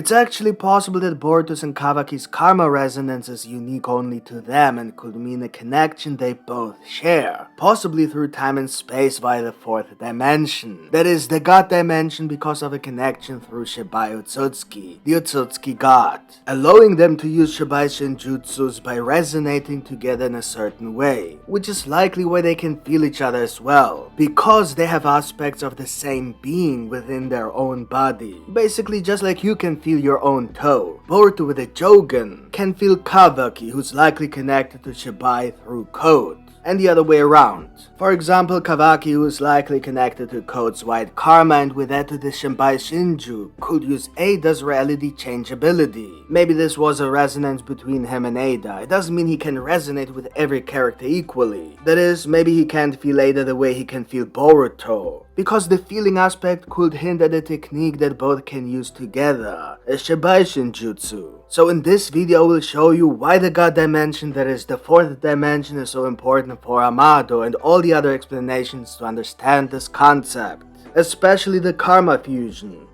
It's actually possible that Boruto's and Kawaki's karma resonance is unique only to them and could mean a connection they both share, possibly through time and space via the fourth dimension. That is, the God dimension because of a connection through Shibai Otsutsuki, the Otsutsuki God, allowing them to use Shibai Shinjutsus by resonating together in a certain way, which is likely why they can feel each other as well, because they have aspects of the same being within their own body. Basically just like you can feel your own toe, Boruto with a jogan can feel Kawaki, who's likely connected to Shibai through code, and the other way around. For example, Kawaki, who is likely connected to Code's white karma and with that to the Shibai Shinju, could use Ada's reality change ability. Maybe this was a resonance between him and Ada. It doesn't mean he can resonate with every character equally. That is, maybe he can't feel Ada the way he can feel Boruto, because the feeling aspect could hint at a technique that both can use together, a Shibai Shinjutsu. So in this video I will show you why the God dimension, that is the fourth dimension, is so important for Amado and all the other explanations to understand this concept, especially the karma fusion.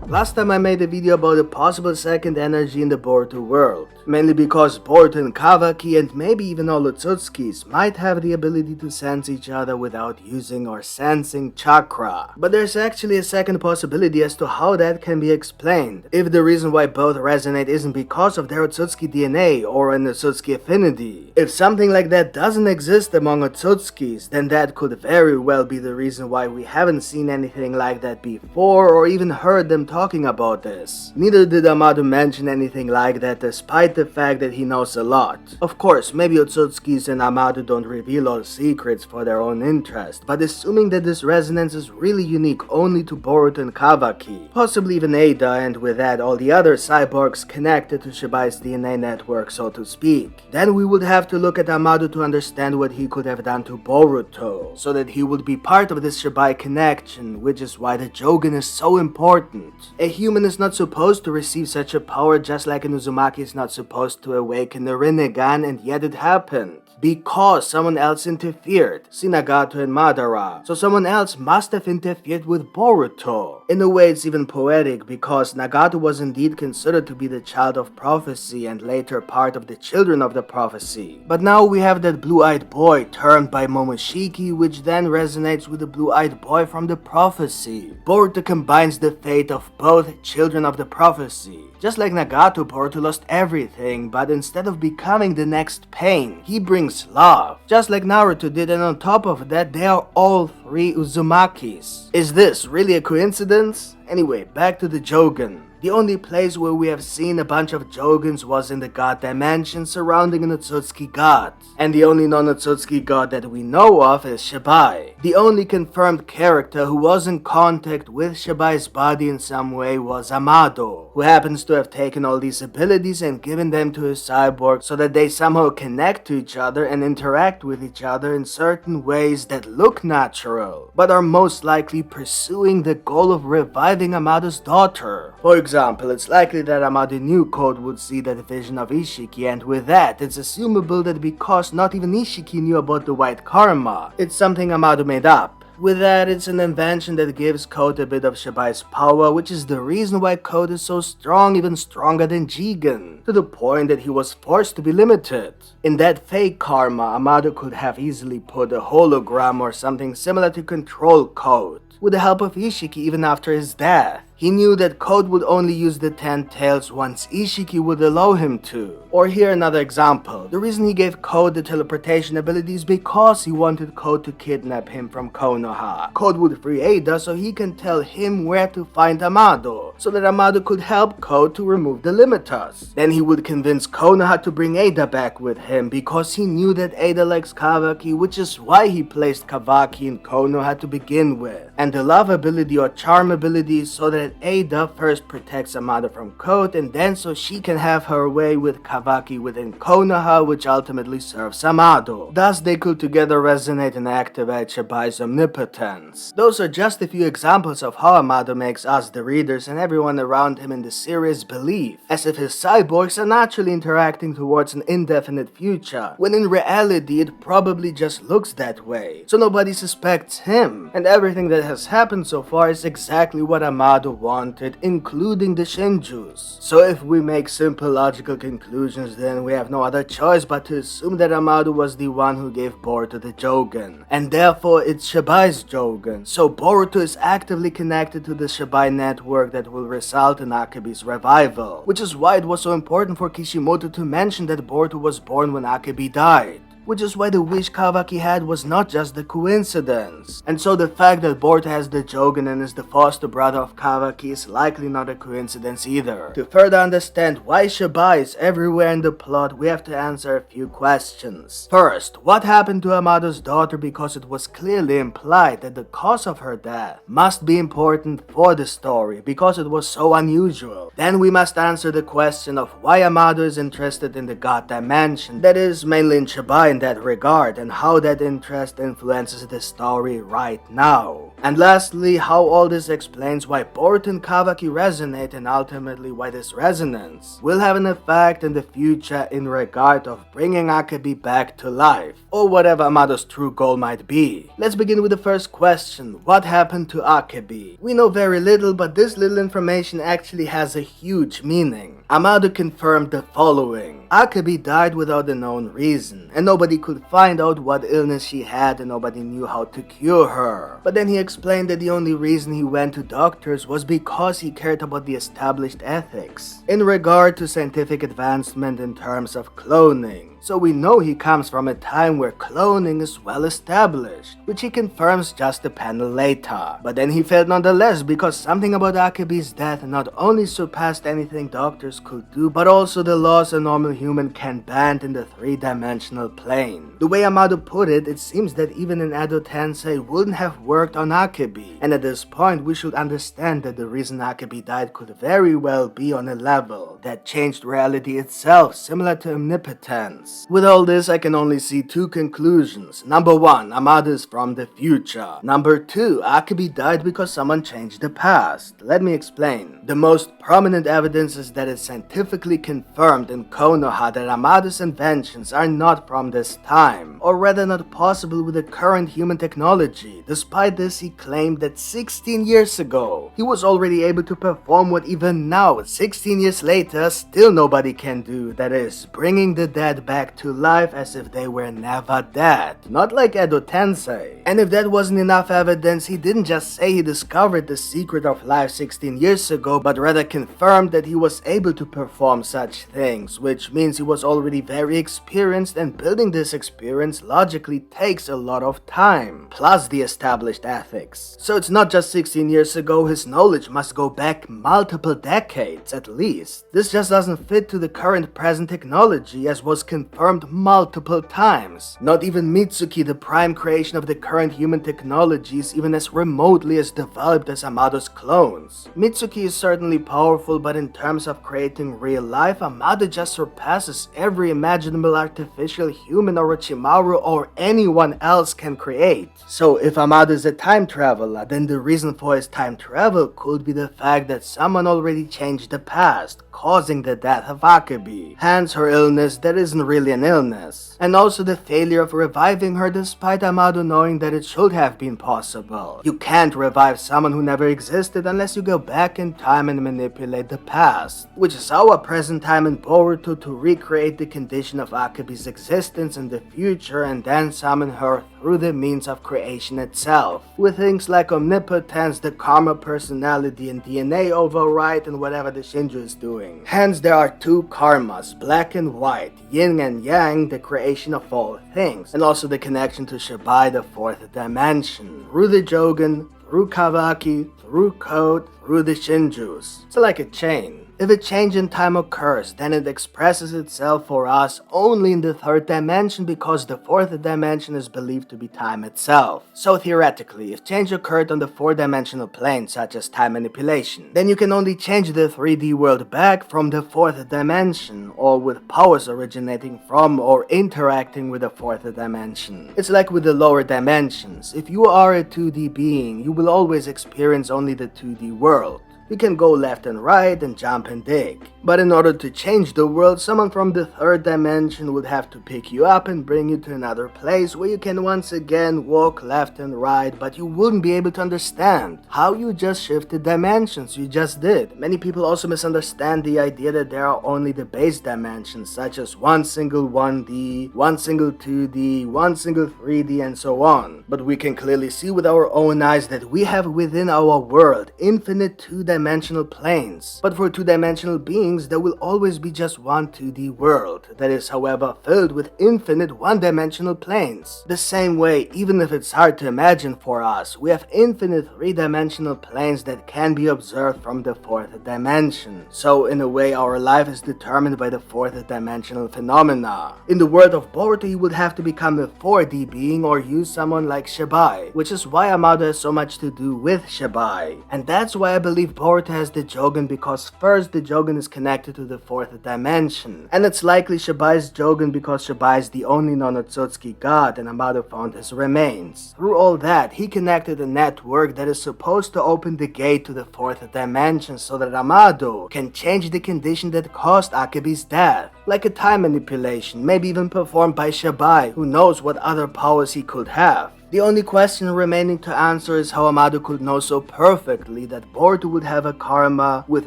Last time I made a video about a possible second energy in the Boruto world, mainly because Boruto and Kawaki and maybe even all Otsutskis might have the ability to sense each other without using or sensing chakra. But there's actually a second possibility as to how that can be explained, if the reason why both resonate isn't because of their Otsutsuki DNA or an Otsutsuki affinity. If something like that doesn't exist among Otsutskis, then that could very well be the reason why we haven't seen anything like that before or even heard them talking about this. Neither did Amado mention anything like that despite the fact that he knows a lot. Of course, maybe Otsutskis and Amado don't reveal all secrets for their own interest, but assuming that this resonance is really unique only to Boruto and Kawaki, possibly even Ada, and with that all the other cyborgs connected to Shibai's DNA network, so to speak, then we would have to look at Amado to understand what he could have done to Boruto, so that he would be part of this Shibai connection, which is why the jogan is so important. A human is not supposed to receive such a power, just like an Uzumaki is not supposed to awaken the Rinnegan, and yet it happened. Because someone else interfered, Nagato and Madara. So someone else must have interfered with Boruto. In a way it's even poetic, because Nagato was indeed considered to be the child of prophecy and later part of the children of the prophecy. But now we have that blue-eyed boy termed by Momoshiki, which then resonates with the blue-eyed boy from the prophecy. Boruto combines the fate of both children of the prophecy. Just like Nagato, Boruto lost everything, but instead of becoming the next pain, he brings love. Just like Naruto did, and on top of that, they are all three Uzumakis. Is this really a coincidence? Anyway, back to the jogan. The only place where we have seen a bunch of jogans was in the God dimension surrounding an Otsutsuki god. And the only non-Otsutsuki god that we know of is Shibai. The only confirmed character who was in contact with Shibai's body in some way was Amado, who happens to have taken all these abilities and given them to his cyborg so that they somehow connect to each other and interact with each other in certain ways that look natural, but are most likely pursuing the goal of reviving Amado's daughter. For example, it's likely that Amado knew Code would see that vision of Ishiki, and with that, it's assumable that because not even Ishiki knew about the white karma, it's something Amado made up. With that, it's an invention that gives Code a bit of Shibai's power, which is the reason why Code is so strong, even stronger than Jigen, to the point that he was forced to be limited. In that fake karma, Amado could have easily put a hologram or something similar to control Code, with the help of Ishiki even after his death. He knew that Code would only use the 10 tails once Ishiki would allow him to. Or here another example. The reason he gave Code the teleportation ability is because he wanted Code to kidnap him from Konoha. Code would free Ada so he can tell him where to find Amado, so that Amado could help Code to remove the limiters. Then he would convince Konoha to bring Ada back with him because he knew that Ada likes Kawaki, which is why he placed Kawaki in Konoha to begin with. And the love ability or charm ability so that that Ada first protects Amado from Code and then so she can have her way with Kawaki within Konoha, which ultimately serves Amado. Thus they could together resonate and activate Shibai's omnipotence. Those are just a few examples of how Amado makes us the readers and everyone around him in the series believe, as if his cyborgs are naturally interacting towards an indefinite future, when in reality it probably just looks that way, so nobody suspects him, and everything that has happened so far is exactly what Amado wanted, including the Shinjus. So if we make simple logical conclusions, then we have no other choice but to assume that Amado was the one who gave Boruto the jogan, and therefore it's Shibai's jogan, so Boruto is actively connected to the Shibai network that will result in Akabe's revival, which is why it was so important for Kishimoto to mention that Boruto was born when Akabe died. Which is why the wish Kawaki had was not just a coincidence. And so the fact that Boruto has the jogan and is the foster brother of Kawaki is likely not a coincidence either. To further understand why Shibai is everywhere in the plot, we have to answer a few questions. First, what happened to Amado's daughter, because it was clearly implied that the cause of her death must be important for the story because it was so unusual. Then we must answer the question of why Amado is interested in the God Dimension, that is mainly in Shibai in that regard, and how that interest influences the story right now. And lastly, how all this explains why Boruto and Kawaki resonate, and ultimately why this resonance will have an effect in the future in regard of bringing Akabe back to life, or whatever Amado's true goal might be. Let's begin with the first question: what happened to Akabe? We know very little, but this little information actually has a huge meaning. Amado confirmed the following: Akabe died without a known reason, and nobody could find out what illness she had, and nobody knew how to cure her. But then he explained that the only reason he went to doctors was because he cared about the established ethics in regard to scientific advancement in terms of cloning. So we know he comes from a time where cloning is well established, which he confirms just a panel later. But then he failed nonetheless, because something about Akabe's death not only surpassed anything doctors could do, but also the laws a normal human can bend in the three-dimensional plane. The way Amado put it, it seems that even an Edo Tensei wouldn't have worked on Akabe, and at this point we should understand that the reason Akabe died could very well be on a level that changed reality itself, similar to omnipotence. With all this, I can only see two conclusions. Number one, Amado is from the future. Number two, Akabe died because someone changed the past. Let me explain. The most prominent evidence is that it's scientifically confirmed in Konoha that Amado's inventions are not from this time, or rather not possible with the current human technology. Despite this, he claimed that 16 years ago, he was already able to perform what even now, 16 years later, still nobody can do. That is, bringing the dead back to life as if they were never dead. Not like Edo Tensei. And if that wasn't enough evidence, he didn't just say he discovered the secret of life 16 years ago, but rather confirmed that he was able to perform such things, which means he was already very experienced, and building this experience logically takes a lot of time, plus the established ethics. So it's not just 16 years ago, his knowledge must go back multiple decades at least. This just doesn't fit to the current present technology, as was confirmed multiple times. Not even Mitsuki, the prime creation of the current human technology, is even as remotely as developed as Amado's clones. Mitsuki is certainly powerful, but in terms of creating real life, Amado just surpasses every imaginable artificial human Orochimaru or anyone else can create. So if Amado is a time traveler, then the reason for his time travel could be the fact that someone already changed the past, causing the death of Akabe. Hence her illness that isn't really an illness. And also the failure of reviving her despite Amado knowing that it should have been possible. You can't revive someone who never existed unless you go back in time and manipulate the past, which is our present time in Boruto, to recreate the condition of Akabe's existence in the future and then summon her through the means of creation itself, with things like omnipotence, the karma personality, and DNA override, and whatever the Shinju is doing. Hence there are two karmas, black and white, yin and yang, the creation of all things, and also the connection to Shibai, the fourth dimension, through the jogan, through Kawaki, through Code, through the Shinjus. It's like a chain. If a change in time occurs, then it expresses itself for us only in the third dimension because the fourth dimension is believed to be time itself. So theoretically, if change occurred on the four-dimensional plane, such as time manipulation, then you can only change the 3D world back from the fourth dimension, or with powers originating from or interacting with the fourth dimension. It's like with the lower dimensions. If you are a 2D being, you will always experience only the 2D world. You can go left and right and jump and dig. But in order to change the world, someone from the third dimension would have to pick you up and bring you to another place where you can once again walk left and right, but you wouldn't be able to understand how you just shifted dimensions. You just did. Many people also misunderstand the idea that there are only the base dimensions, such as one single 1D, one single 2D, one single 3D, and so on. But we can clearly see with our own eyes that we have within our world infinite two-dimensional planes. But for two-dimensional beings, there will always be just one 2D world, that is however filled with infinite one-dimensional planes. The same way, even if it's hard to imagine for us, we have infinite three-dimensional planes that can be observed from the fourth dimension. So in a way, our life is determined by the fourth dimensional phenomena. In the world of Boruto, you would have to become a 4D being or use someone like Shibai, which is why Amado has so much to do with Shibai. And that's why I believe Boruto has the jogan, because first the jogan is connected to the fourth dimension, and it's likely Shibai's jogan because Shibai is the only non-Otsutsuki god and Amado found his remains. Through all that, he connected a network that is supposed to open the gate to the fourth dimension so that Amado can change the condition that caused Akabe's death, like a time manipulation, maybe even performed by Shibai, who knows what other powers he could have. The only question remaining to answer is how Amado could know so perfectly that Boruto would have a karma with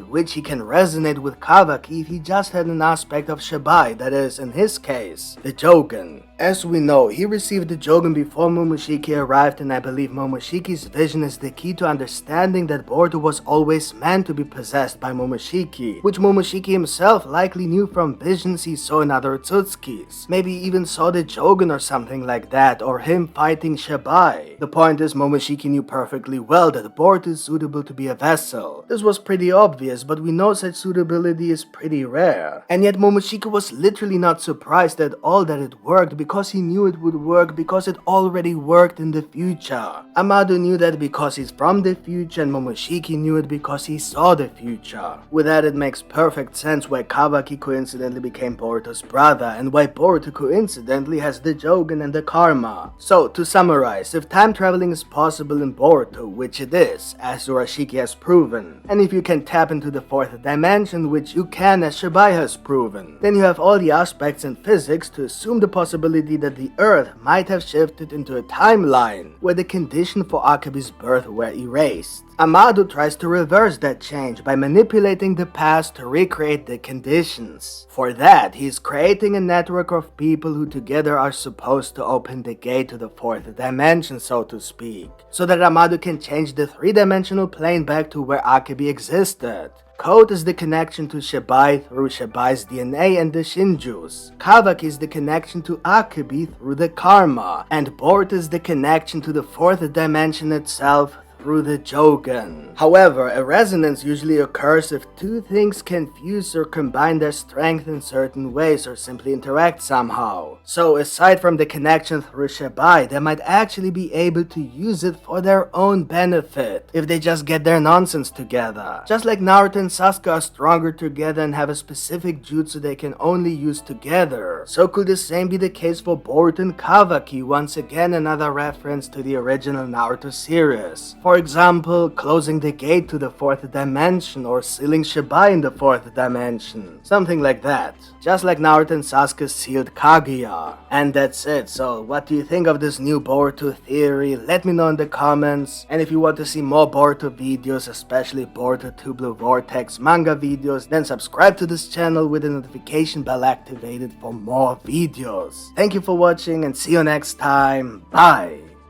which he can resonate with Kawaki if he just had an aspect of Shibai, that is, in his case, the jogan. As we know, he received the jogan before Momoshiki arrived, and I believe Momoshiki's vision is the key to understanding that Boruto was always meant to be possessed by Momoshiki, which Momoshiki himself likely knew from visions he saw in other Otsutskis. Maybe even saw the jogan or something like that, or him fighting Shibai. The point is, Momoshiki knew perfectly well that Boruto is suitable to be a vessel. This was pretty obvious, but we know such suitability is pretty rare. And yet Momoshiki was literally not surprised at all that it worked, because he knew it would work because it already worked in the future. Amado knew that because he's from the future, and Momoshiki knew it because he saw the future. With that, it makes perfect sense why Kawaki coincidentally became Boruto's brother, and why Boruto coincidentally has the jogan and the karma. So, to summarize, if time traveling is possible in Boruto, which it is, as Urashiki has proven, and if you can tap into the fourth dimension, which you can as Shibai has proven, then you have all the aspects in physics to assume the possibility that the Earth might have shifted into a timeline where the condition for Akabe's birth were erased. Amado tries to reverse that change by manipulating the past to recreate the conditions. For that, he is creating a network of people who together are supposed to open the gate to the fourth dimension, so to speak, so that Amado can change the three-dimensional plane back to where Akabe existed. Code is the connection to Shibai through Shibai's DNA and the Shinjus. Kawaki is the connection to Akabe through the karma. And Boruto is the connection to the fourth dimension itself through the jogan. However, a resonance usually occurs if two things can fuse or combine their strength in certain ways or simply interact somehow. So aside from the connection through Shibai, they might actually be able to use it for their own benefit if they just get their nonsense together. Just like Naruto and Sasuke are stronger together and have a specific jutsu they can only use together, so could the same be the case for Boruto and Kawaki, once again another reference to the original Naruto series. For example, closing the gate to the fourth dimension or sealing Shibai in the fourth dimension. Something like that. Just like Naruto and Sasuke sealed Kaguya. And that's it. So what do you think of this new Boruto theory? Let me know in the comments. And if you want to see more Boruto videos, especially Boruto 2 Blue Vortex manga videos, then subscribe to this channel with the notification bell activated for more videos. Thank you for watching and see you next time. Bye!